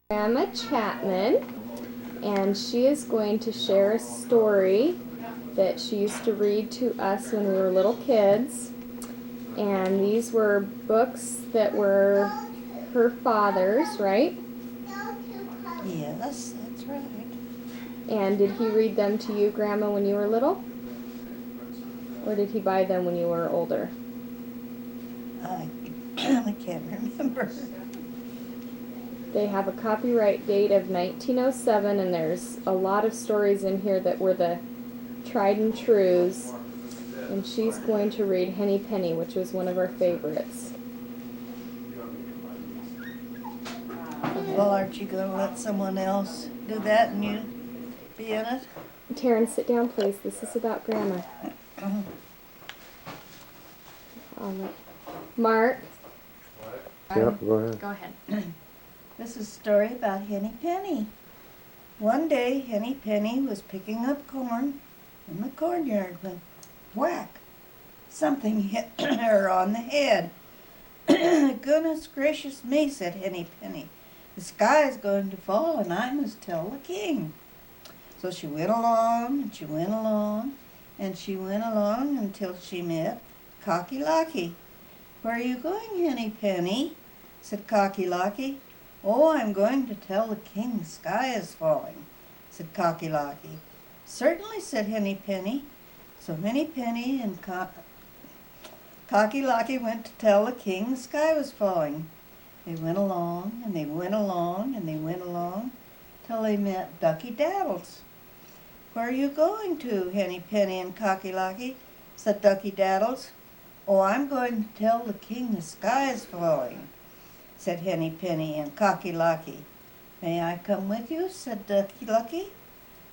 Grandma Chapman, and she is going to share a story that she used to read to us when we were little kids. And these were books that were her father's, right? Yes, that's right. And did he read them to you, Grandma, when you were little? Or did he buy them when you were older? I can't remember. They have a copyright date of 1907, and there's a lot of stories in here that were the tried and trues. And she's going to read Henny Penny, which was one of our favorites. Well, aren't you going to let someone else do that and you be in it? Taryn, sit down, please. This is about Grandma. Mark. Yep, go ahead. Go ahead. This is a story about Henny Penny. One day, Henny Penny was picking up corn in the cornyard when whack! Something hit her on the head. Goodness gracious me, said Henny Penny. The sky is going to fall and I must tell the king. So she went along and she went along and she went along until she met Cocky Locky. Where are you going, Henny Penny? Said Cocky Locky. Oh, I'm going to tell the king the sky is falling, said Cocky Locky. Certainly, said Henny Penny. So Henny Penny and Cocky Locky went to tell the king the sky was falling. They went along and they went along and they went along till they met Ducky Daddles. Where are you going to, Henny Penny and Cocky Locky? Said Ducky Daddles. Oh, I'm going to tell the king the sky is falling, said Henny Penny and Cocky Locky. May I come with you? Said Ducky Lucky.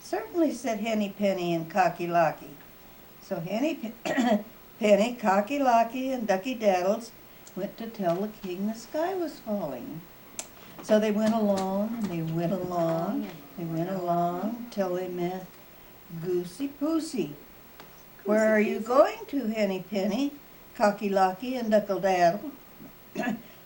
Certainly, said Henny Penny and Cocky Locky. So Henny Penny, Cocky Locky, and Ducky Daddles went to tell the king the sky was falling. So they went along and they went along, they went along till they met Goosey Poosey. Where are you going to, Henny Penny, Cocky Locky, and Duckle Daddle?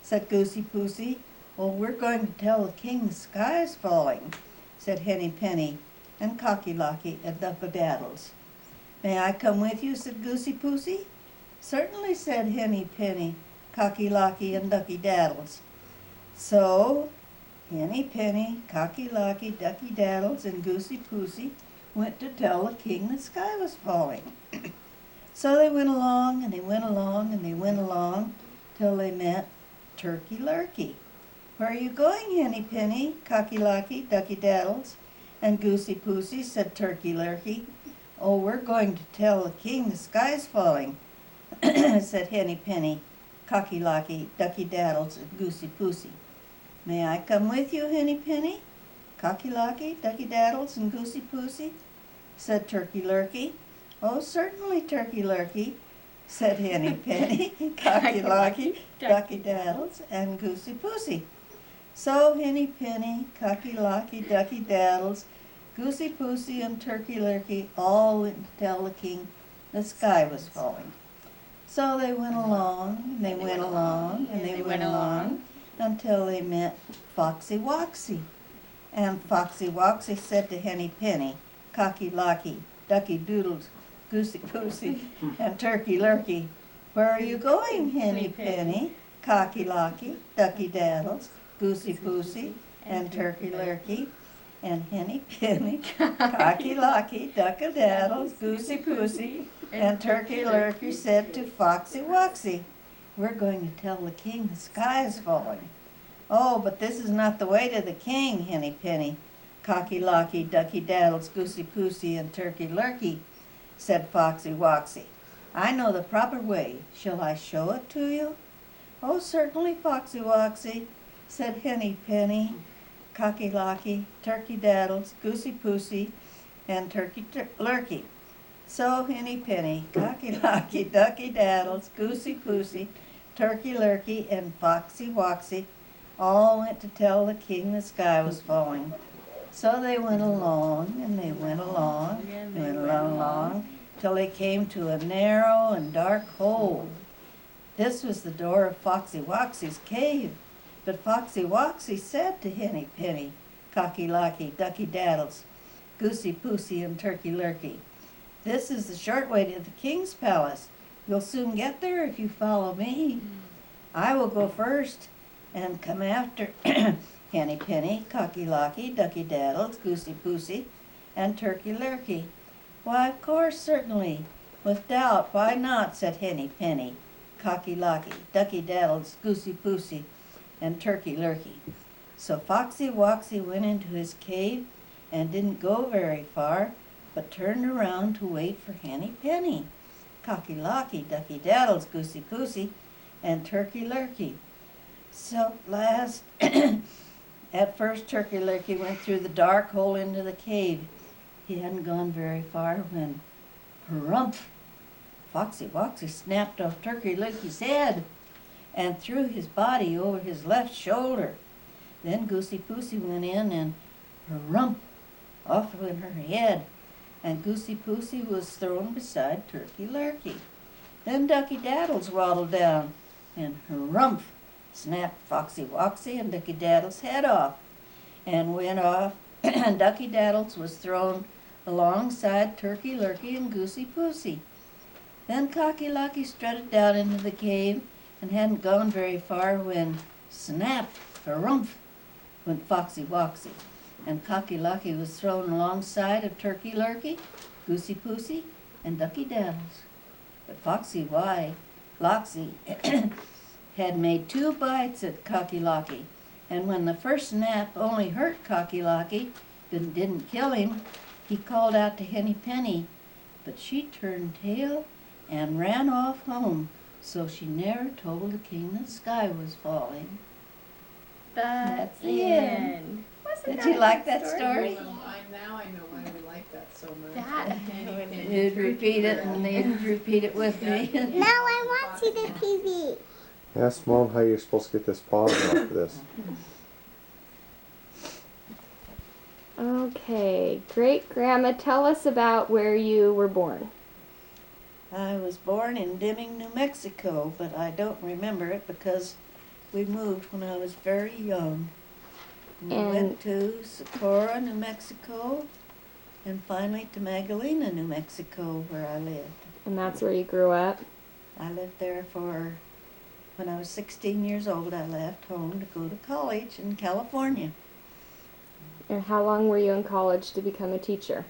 Said Goosey Poosey. Well, we're going to tell the king the sky is falling, said Henny Penny and Cocky Locky and Duckle Daddles. May I come with you, said Goosey Poosey. Certainly, said Henny Penny, Cocky Locky, and Ducky Daddles. So Henny Penny, Cocky Locky, Ducky Daddles, and Goosey Poosey went to tell the king the sky was falling. So they went along and they went along and they went along till they met Turkey Lurkey. Where are you going, Henny Penny, Cocky Locky, Ducky Daddles, and Goosey Poosey, said Turkey Lurkey. Oh, we're going to tell the king the sky's falling, said Henny Penny, Cocky Locky, Ducky Daddles, and Goosey Poosey. May I come with you, Henny Penny, Cocky Locky, Ducky Daddles, and Goosey Poosey, said Turkey Lurkey. Oh, certainly, Turkey Lurkey, said Henny Penny, Cocky Locky, Ducky Daddles, and Goosey Poosey. So Henny Penny, Cocky Locky, Ducky Daddles, Goosey Poosey, and Turkey Lurkey all went to tell the king the sky was falling. So they went along, and they went along, and they went along until they met Foxy Woxy. And Foxy Woxy said to Henny Penny, Cocky Locky, Ducky Doodles, Goosey Poosey, and Turkey Lurkey. Where are you going, Henny Penny, Cocky Locky, Ducky Daddles, Goosey Poosey, and Turkey Lurkey? And Henny Penny, Cocky Locky, Ducky Daddles, Goosey Poosey, and Turkey Lurkey said to Foxy Woxy, we're going to tell the king the sky is falling. Oh, but this is not the way to the king, Henny Penny, Cocky Locky, Ducky Daddles, Goosey Poosey, and Turkey Lurkey, said Foxy Woxy. I know the proper way. Shall I show it to you? Oh, certainly, Foxy Woxy, said Henny Penny, Cocky Locky, Turkey Daddles, Goosey Poosey, and Turkey Lurkey. So Henny Penny, Cocky Locky, Ducky Daddles, Goosey Poosey, Turkey Lurkey, and Foxy Woxy all went to tell the king the sky was falling. So they went along, and they went along, and went along, till they came to a narrow and dark hole. This was the door of Foxy Woxy's cave. But Foxy Woxy said to Henny Penny, Cocky Locky, Ducky Daddles, Goosey Poosey, and Turkey Lurkey, this is the short way to the king's palace. You'll soon get there if you follow me. I will go first and come after Henny Penny, Cocky Locky, Ducky Daddles, Goosey Poosey, and Turkey Lurkey. Why, of course, certainly. With doubt, why not, said Henny Penny, Cocky Locky, Ducky Daddles, Goosey Poosey, and Turkey Lurkey. So Foxy Woxy went into his cave and didn't go very far, but turned around to wait for Henny Penny, Cocky Locky, Ducky Daddles, Goosey Poosey, and Turkey Lurkey. So at first Turkey Lurkey went through the dark hole into the cave. He hadn't gone very far when, harumph! Foxy Woxy snapped off Turkey Lurkey's head and threw his body over his left shoulder. Then Goosey Poosey went in and, harumph! Off went her head, and Goosey Poosey was thrown beside Turkey Lurkey. Then Ducky Daddles waddled down, and harumph! Snapped Foxy Woxy and Ducky Daddles' head off, and went off, and Ducky Daddles was thrown alongside Turkey Lurkey and Goosey Poosey. Then Cocky Locky strutted down into the cave and hadn't gone very far when, snap, harumph, went Foxy Woxy, and Cocky Locky was thrown alongside of Turkey Lurkey, Goosey Poosey, and Ducky Daddles. But Foxy Loxy had made 2 bites at Cocky Locky, and when the first snap only hurt Cocky Locky, but didn't kill him, he called out to Henny Penny, but she turned tail and ran off home, so she never told the king the sky was falling. That's the end. Wasn't Did you like that story? Now I know why we like that so much. That- You'd repeat it, and you'd repeat it with me. Now I want to see the TV. Ask Mom how you're supposed to get this bottom off of this. Okay, great grandma, tell us about where you were born. I was born in Deming, New Mexico, but I don't remember it because we moved when I was very young. We And- went to Socorro, New Mexico, and finally to Magdalena, New Mexico, where I lived. And that's where you grew up. I lived there when I was 16 years old, I left home to go to college in California. And how long were you in college to become a teacher?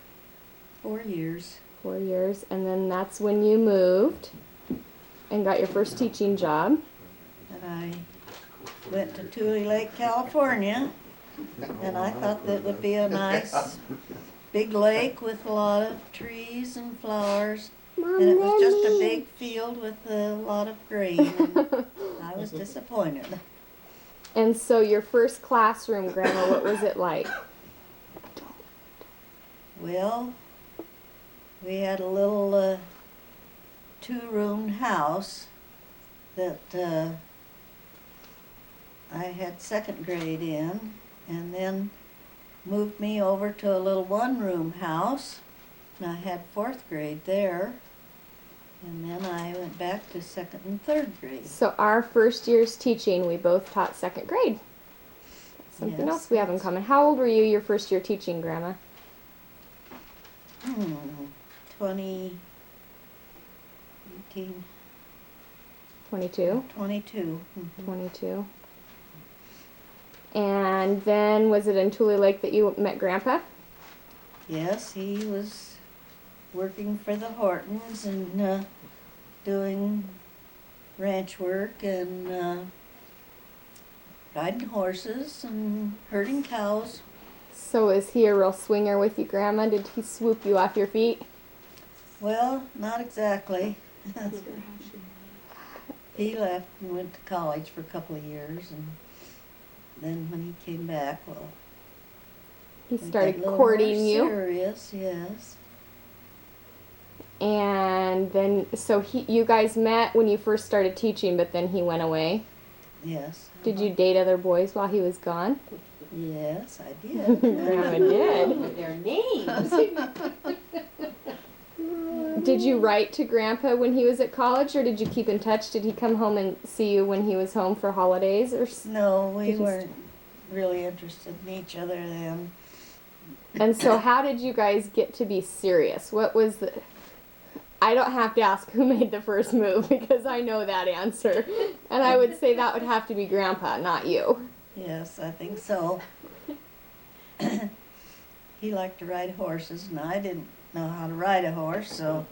4 years. 4 years. And then that's when you moved and got your first teaching job. And I went to Tule Lake, California, and I thought that would be a nice big lake with a lot of trees and flowers, and it was just a big field with a lot of grain, and I was disappointed. And so your first classroom, Grandma, what was it like? Well, we had a little 2-room house that I had 2nd grade in, and then moved me over to a little 1-room house, and I had 4th grade there, and then I went back to 2nd and 3rd grade. So our first year's teaching, we both taught 2nd grade. Something Yes, else we have in common. How old were you your first year teaching, Grandma? 18, 22. 22. 22. And then was it in Tule Lake that you met Grandpa? Yes, he was working for the Hortons and doing ranch work and riding horses and herding cows. So is he a real swinger with you, Grandma? Did he swoop you off your feet? Well, not exactly. He left and went to college for a couple of years, and then when he came back, well, He we got started a little courting more you. Serious, yes. And then, so you guys met when you first started teaching, but then he went away. Yes. Did you date other boys while he was gone? Yes, I did. Grandma did. With their names. Did you write to Grandpa when he was at college, or did you keep in touch? Did he come home and see you when he was home for holidays, or? No, we Did you weren't really interested in each other then. And so, how did you guys get to be serious? What was the? I don't have to ask who made the first move because I know that answer, and I would say that would have to be Grandpa, not you. Yes, I think so. He liked to ride horses, and I didn't know how to ride a horse, so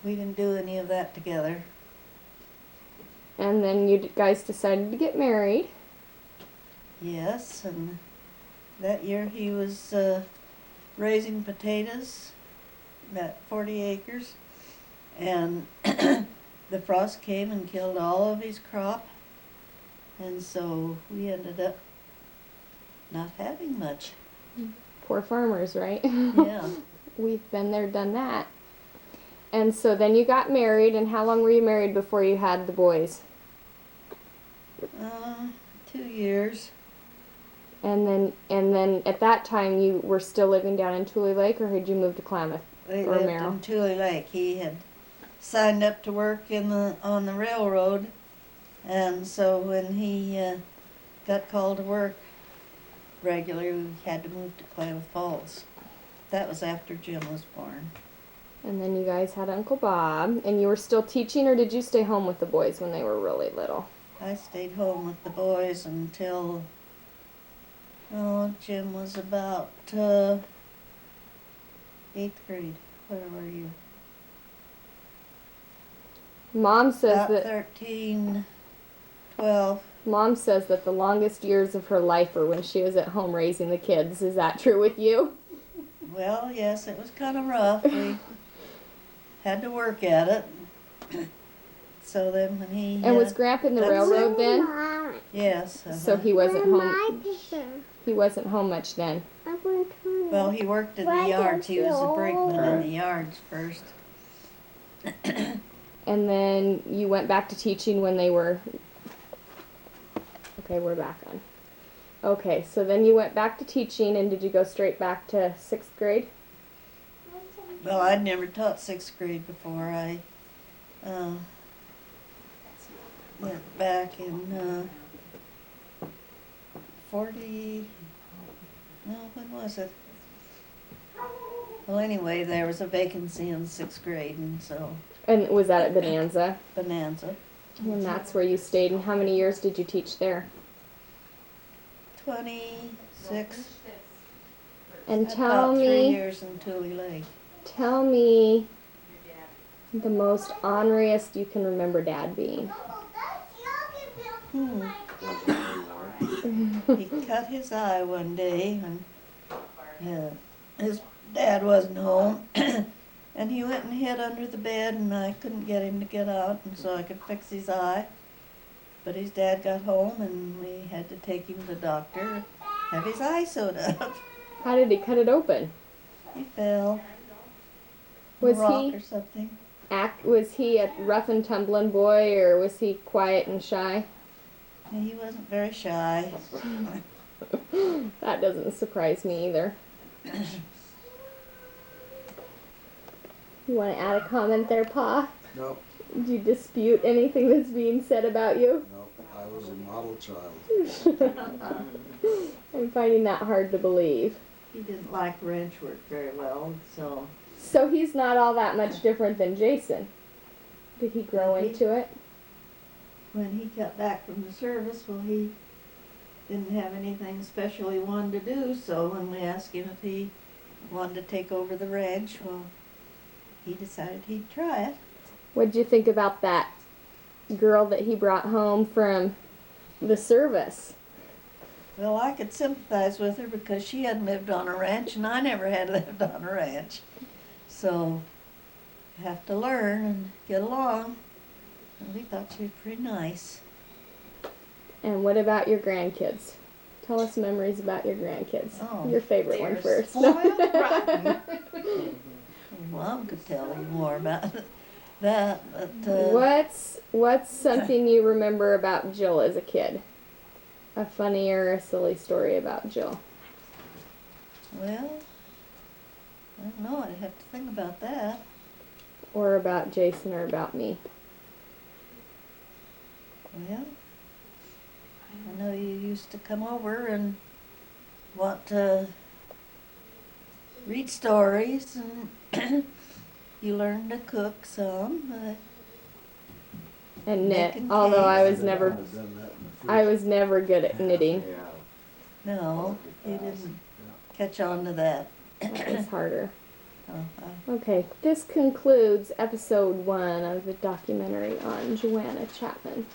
we didn't do any of that together. And then you guys decided to get married. Yes, and that year he was raising potatoes, about 40 acres, and the frost came and killed all of his crop, and so we ended up not having much. Poor farmers, right? Yeah. We've been there, done that. And so then you got married, and how long were you married before you had the boys? 2 years. And then at that time you were still living down in Tule Lake, or had you moved to Klamath We or lived Merrill? in Tule Lake. He had signed up to work on the railroad, and so when he got called to work regularly, we had to move to Klamath Falls. That was after Jim was born. And then you guys had Uncle Bob, and you were still teaching, or did you stay home with the boys when they were really little? I stayed home with the boys until Jim was about 8th grade. Where were you? Mom says About that 13, 12. Mom says that the longest years of her life were when she was at home raising the kids. Is that true with you? Well, yes, it was kind of rough. We had to work at it. So then when he... And was Grandpa in the that's- railroad then? Mom, Yes. So he wasn't where's my home. picture? He wasn't home much then. I want to. Well, he worked in the Why yards. don't He was a you- brakeman in the yards first. And then you went back to teaching when they were... Okay, we're back on. Okay, so then you went back to teaching, and did you go straight back to 6th grade? Well, I'd never taught 6th grade before. I went back in 40... No, when was it? Well, anyway, there was a vacancy in 6th grade, and so And was that at Bonanza? Bonanza. And that's where you stayed. And how many years did you teach there? 26. And I tell taught 3 me, years in Tule Lake. tell me the most honoriest you can remember Dad being. He cut his eye one day when his dad wasn't home, and he went and hid under the bed, and I couldn't get him to get out, and so I could fix his eye. But his dad got home, and we had to take him to the doctor, have his eye sewed up. How did he cut it open? He fell. Was a rock he or something? Was he a rough and tumbling boy, or was he quiet and shy? He wasn't very shy. That doesn't surprise me either. You want to add a comment there, Pa? Nope, Do you dispute anything that's being said about you? nope, I was a model child. I'm finding that hard to believe. He didn't like ranch work very well, so So he's not all that much different than Jason. Did he grow into it? when he got back from the service, well, he didn't have anything special he wanted to do, so when we asked him if he wanted to take over the ranch, well, he decided he'd try it. What'd you think about that girl that he brought home from the service? Well, I could sympathize with her because she hadn't lived on a ranch, and I never had lived on a ranch. So, you have to learn and get along. And we thought she was pretty nice. And what about your grandkids? Tell us memories about your grandkids. Oh, your favorite one they're first. spoiled rotten. Mom could tell you more about that, but What's something you remember about Jill as a kid? A funny or a silly story about Jill? well, I don't know. I'd have to think about that. or about Jason or about me? Well, I know you used to come over and want to read stories, and you learned to cook some, but And knit, Making although I cakes. was never, I've done that in the I first was never good at knitting. no, you didn't catch on to that. That was harder. Uh-huh. Okay, this concludes episode 1 of the documentary on Joanna Chapman.